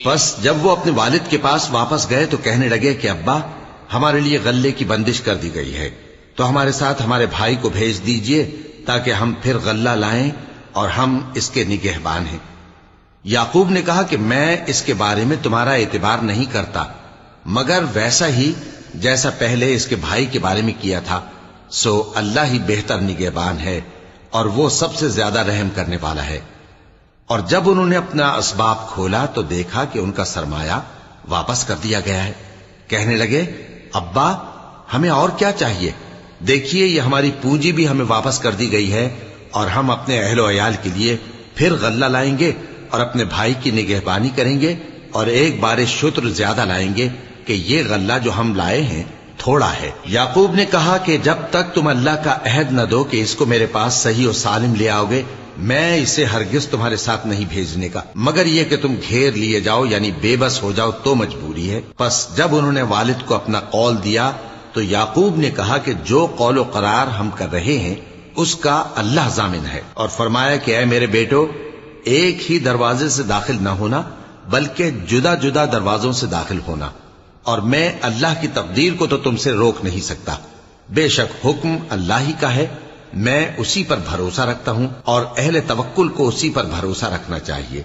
بس جب وہ اپنے والد کے پاس واپس گئے تو کہنے لگے کہ ابا، ہمارے لیے غلے کی بندش کر دی گئی ہے، تو ہمارے ساتھ ہمارے بھائی کو بھیج دیجئے تاکہ ہم پھر غلہ لائیں اور ہم اس کے نگہبان ہیں۔ یعقوب نے کہا کہ میں اس کے بارے میں تمہارا اعتبار نہیں کرتا، مگر ویسا ہی جیسا پہلے اس کے بھائی کے بارے میں کیا تھا، سو اللہ ہی بہتر نگہبان ہے اور وہ سب سے زیادہ رحم کرنے والا ہے۔ اور جب انہوں نے اپنا اسباب کھولا تو دیکھا کہ ان کا سرمایہ واپس کر دیا گیا ہے۔ کہنے لگے، ابا ہمیں اور کیا چاہیے؟ دیکھیے یہ ہماری پونجی بھی ہمیں واپس کر دی گئی ہے، اور ہم اپنے اہل و عیال کے لیے پھر غلہ لائیں گے اور اپنے بھائی کی نگہبانی کریں گے، اور ایک بار شتر زیادہ لائیں گے کہ یہ غلہ جو ہم لائے ہیں تھوڑا ہے۔ یعقوب نے کہا کہ جب تک تم اللہ کا عہد نہ دو کہ اس کو میرے پاس صحیح و سالم لے آؤ گے، میں اسے ہرگز تمہارے ساتھ نہیں بھیجنے کا، مگر یہ کہ تم گھیر لیے جاؤ یعنی بے بس ہو جاؤ تو مجبوری ہے۔ پس جب انہوں نے والد کو اپنا قول دیا تو یعقوب نے کہا کہ جو قول و قرار ہم کر رہے ہیں اس کا اللہ ضامن ہے، اور فرمایا کہ اے میرے بیٹو، ایک ہی دروازے سے داخل نہ ہونا بلکہ جدا جدا دروازوں سے داخل ہونا، اور میں اللہ کی تقدیر کو تو تم سے روک نہیں سکتا، بے شک حکم اللہ ہی کا ہے، میں اسی پر بھروسہ رکھتا ہوں اور اہل توکل کو اسی پر بھروسہ رکھنا چاہیے۔